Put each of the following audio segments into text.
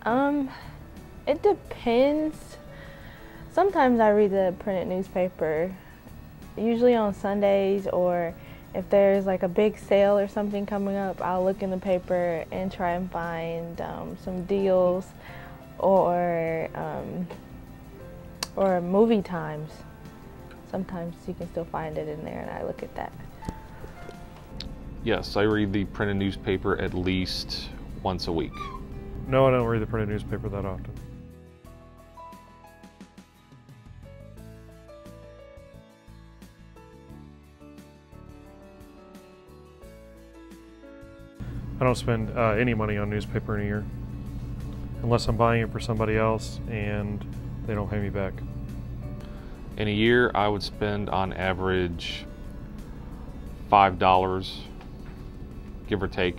Um, it depends. Sometimes I read the printed newspaper, usually on Sundays, or if there's like a big sale or something coming up, I'll look in the paper and try and find some deals or movie times. Sometimes you can still find it in there, and I look at that. Yes, I read the printed newspaper at least once a week. No, I don't read the printed newspaper that often. I don't spend any money on newspaper in a year, unless I'm buying it for somebody else and they don't pay me back. In a year, I would spend on average $5, give or take.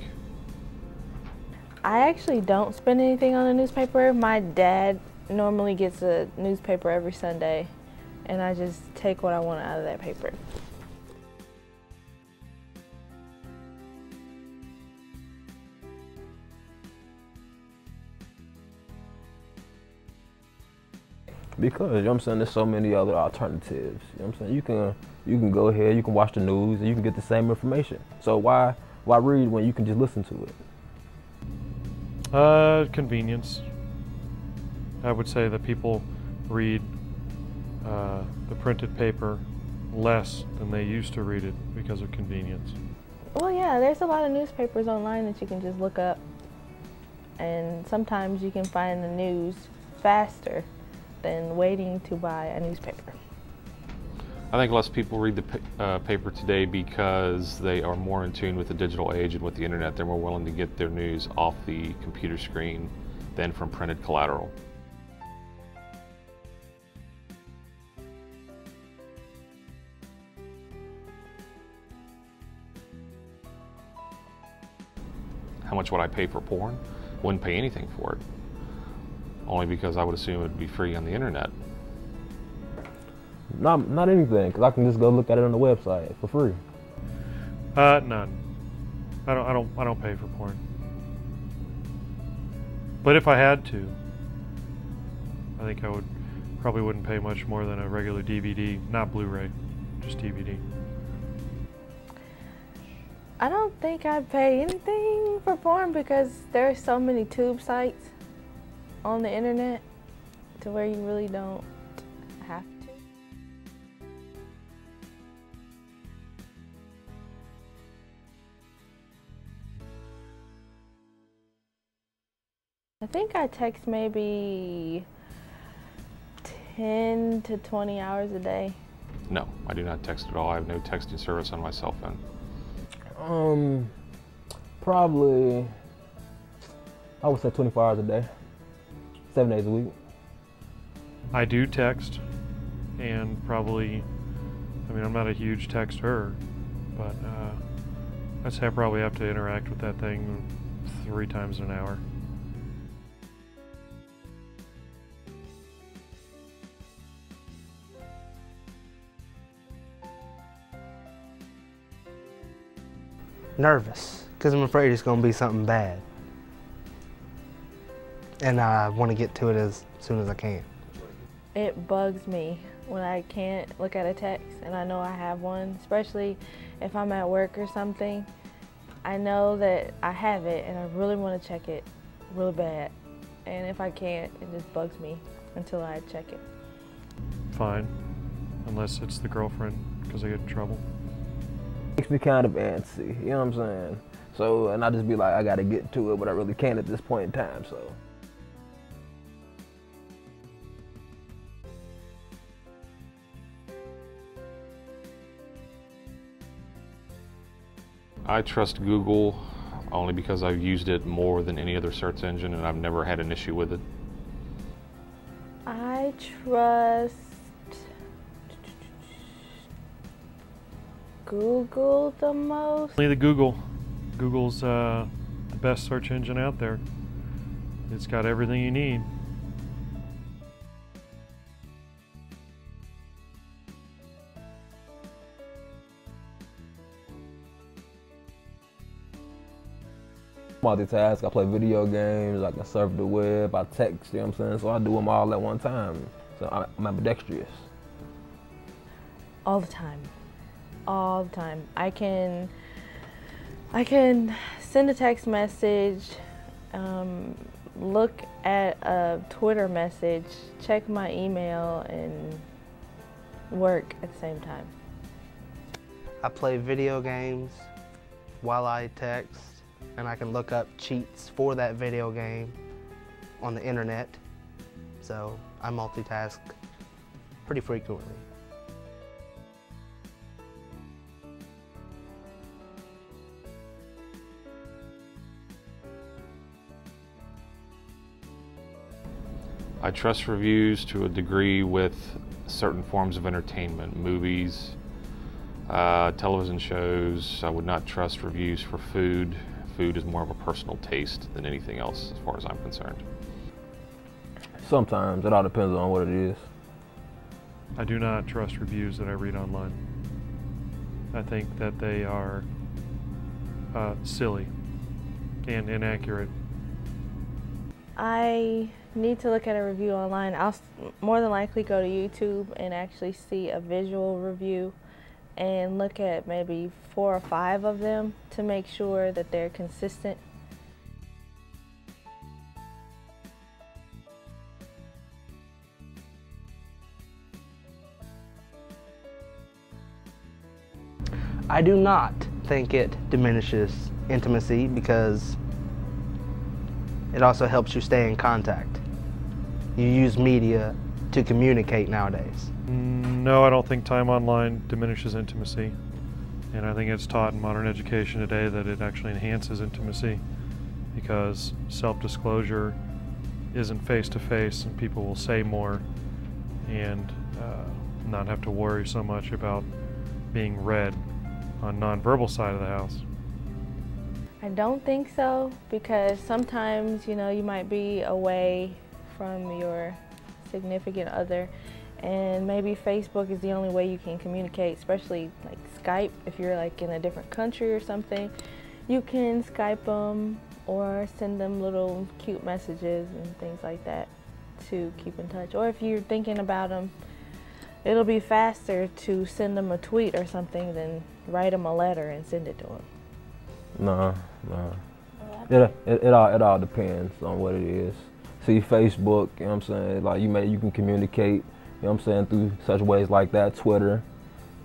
I actually don't spend anything on a newspaper. My dad normally gets a newspaper every Sunday, and I just take what I want out of that paper. Because, you know what I'm saying, there's so many other alternatives. You know what I'm saying? You can go ahead, you can watch the news, and you can get the same information. So why read when you can just listen to it? Convenience. I would say that people read the printed paper less than they used to read it because of convenience. Well, yeah, there's a lot of newspapers online that you can just look up, and sometimes you can find the news faster than waiting to buy a newspaper. I think less people read the paper today because they are more in tune with the digital age and with the internet. They're more willing to get their news off the computer screen than from printed collateral. How much would I pay for porn? Wouldn't pay anything for it. Only because I would assume it would be free on the internet. Not anything, because I can just go look at it on the website for free. None. I don't pay for porn. But if I had to, I think I probably wouldn't pay much more than a regular DVD, not Blu-ray, just DVD. I don't think I'd pay anything for porn because there are so many tube sites on the internet to where you really don't have to. I think I text maybe 10 to 20 hours a day. No, I do not text at all. I have no texting service on my cell phone. Probably, I would say 24 hours a day, 7 days a week. I do text, and probably, I'm not a huge texter, but I'd say I probably have to interact with that thing 3 times an hour. Nervous, because I'm afraid it's going to be something bad. And I want to get to it as soon as I can. It bugs me when I can't look at a text and I know I have one, especially if I'm at work or something. I know that I have it and I really want to check it really bad. And if I can't, it just bugs me until I check it. Fine, unless it's the girlfriend, because I get in trouble. Makes me kind of antsy, you know what I'm saying? So, and I just be like, I gotta get to it, but I really can't at this point in time, so. I trust Google only because I've used it more than any other search engine and I've never had an issue with it. I trust Google the most. Only the Google. Google's the best search engine out there. It's got everything you need. Multitask, I play video games, I can surf the web, I text, you know what I'm saying? So I do them all at one time. So I'm ambidextrous. All the time. All the time. I can send a text message, look at a Twitter message, check my email, and work at the same time. I play video games while I text, and I can look up cheats for that video game on the internet. So I multitask pretty frequently. I trust reviews to a degree with certain forms of entertainment, movies, television shows. I would not trust reviews for food. Food is more of a personal taste than anything else as far as I'm concerned. Sometimes, it all depends on what it is. I do not trust reviews that I read online. I think that they are silly and inaccurate. I need to look at a review online. I'll more than likely go to YouTube and actually see a visual review and look at maybe 4 or 5 of them to make sure that they're consistent. I do not think it diminishes intimacy because it also helps you stay in contact. You use media to communicate nowadays. No, I don't think time online diminishes intimacy. And I think it's taught in modern education today that it actually enhances intimacy because self-disclosure isn't face-to-face and people will say more and not have to worry so much about being read on nonverbal side of the house. I don't think so, because sometimes, you know, you might be away from your significant other and maybe Facebook is the only way you can communicate, especially like Skype. If you're like in a different country or something, you can Skype them or send them little cute messages and things like that to keep in touch. Or if you're thinking about them, it'll be faster to send them a tweet or something than write them a letter and send it to them. No. It all depends on what it is. See, Facebook, you know what I'm saying, like you can communicate, you know what I'm saying, through such ways like that, Twitter,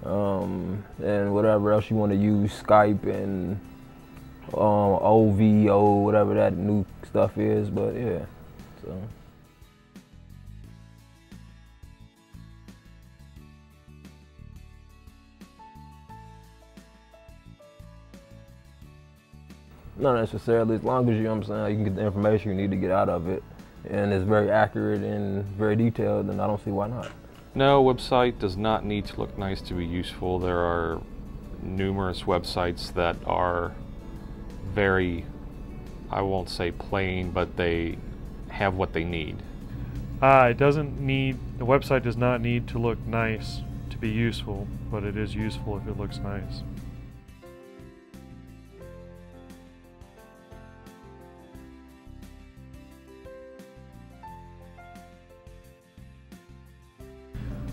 and whatever else you want to use, Skype and OVO, whatever that new stuff is, but yeah, so. Not necessarily, as long as you know what I'm saying, you can get the information you need to get out of it, and it's very accurate and very detailed, then I don't see why not. No, a website does not need to look nice to be useful. There are numerous websites that are very, I won't say plain, but they have what they need. The website does not need to look nice to be useful, but it is useful if it looks nice.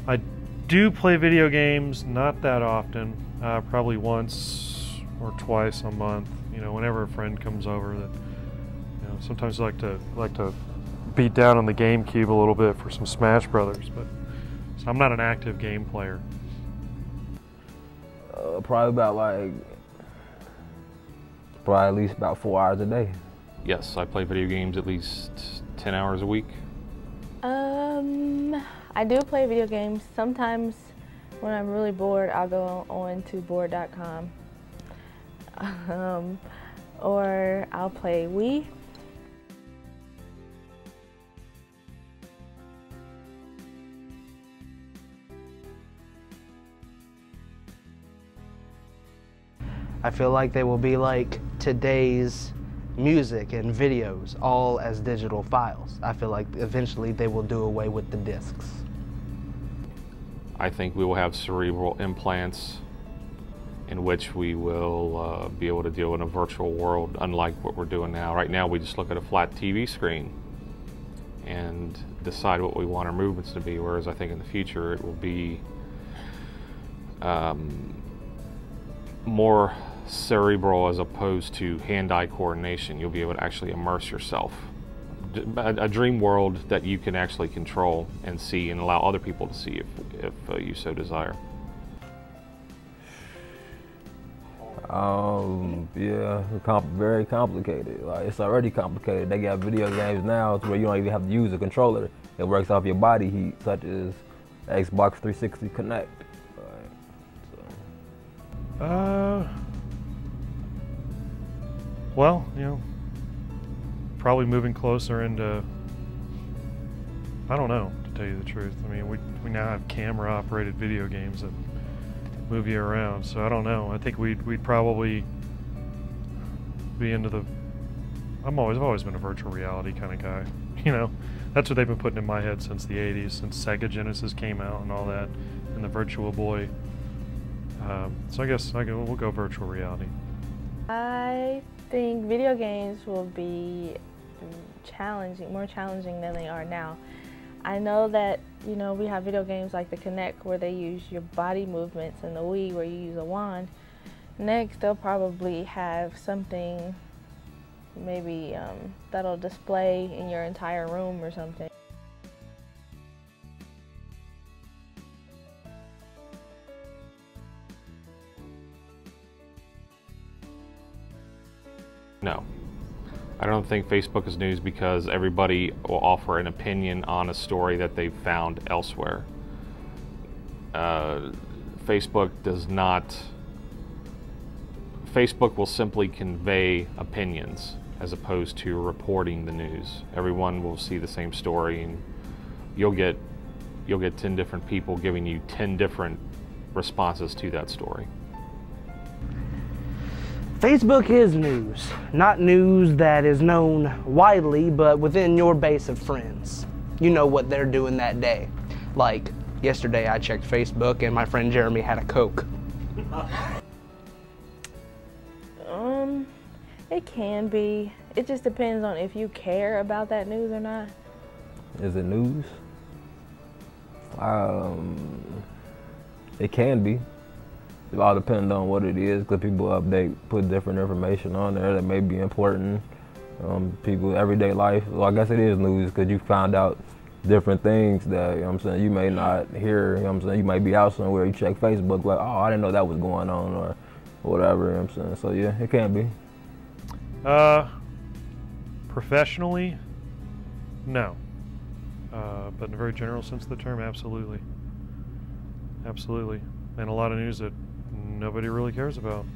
I do play video games, not that often, probably once or twice a month. You know, whenever a friend comes over, that you know, sometimes I like to beat down on the GameCube a little bit for some Smash Brothers, but so I'm not an active game player. Probably at least about 4 hours a day. Yes, I play video games at least 10 hours a week. I do play video games. Sometimes when I'm really bored, I'll go on to board.com. Or I'll play Wii. I feel like they will be like today's music and videos, all as digital files. I feel like eventually they will do away with the discs. I think we will have cerebral implants in which we will be able to deal in a virtual world, unlike what we're doing now. Right now we just look at a flat TV screen and decide what we want our movements to be, whereas I think in the future it will be more cerebral as opposed to hand-eye coordination. You'll be able to actually immerse yourself. A dream world that you can actually control and see and allow other people to see if you so desire. Yeah, very complicated. Like, it's already complicated. They got video games now to where you don't even have to use a controller. It works off your body heat, such as Xbox 360 Connect. Well, you know, probably moving closer into, I don't know, to tell you the truth. I mean, we now have camera-operated video games that move you around, so I don't know. I think we'd probably be into the, I've always been a virtual reality kind of guy. You know, that's what they've been putting in my head since the 80s, since Sega Genesis came out and all that, and the Virtual Boy. So I guess we'll go virtual reality. I think video games will be more challenging than they are now. I know that, you know, we have video games like the Kinect where they use your body movements, and the Wii where you use a wand. Next, they'll probably have something maybe that'll display in your entire room or something. No. I don't think Facebook is news because everybody will offer an opinion on a story that they've found elsewhere. Facebook does not. Facebook will simply convey opinions as opposed to reporting the news. Everyone will see the same story, and you'll get 10 different people giving you 10 different responses to that story. Facebook is news, not news that is known widely, but within your base of friends. You know what they're doing that day. Like, yesterday I checked Facebook and my friend Jeremy had a Coke. It can be. It just depends on if you care about that news or not. Is it news? It can be. It all depends on what it is, because people put different information on there that may be important. People's everyday life. Well, I guess it is news because you found out different things that, you know what I'm saying, you may not hear. You know what I'm saying, you might be out somewhere, you check Facebook, like, oh, I didn't know that was going on, or whatever. You know what I'm saying, so yeah, it can be. Professionally, no. But in a very general sense of the term, absolutely. Absolutely. And a lot of news that nobody really cares about.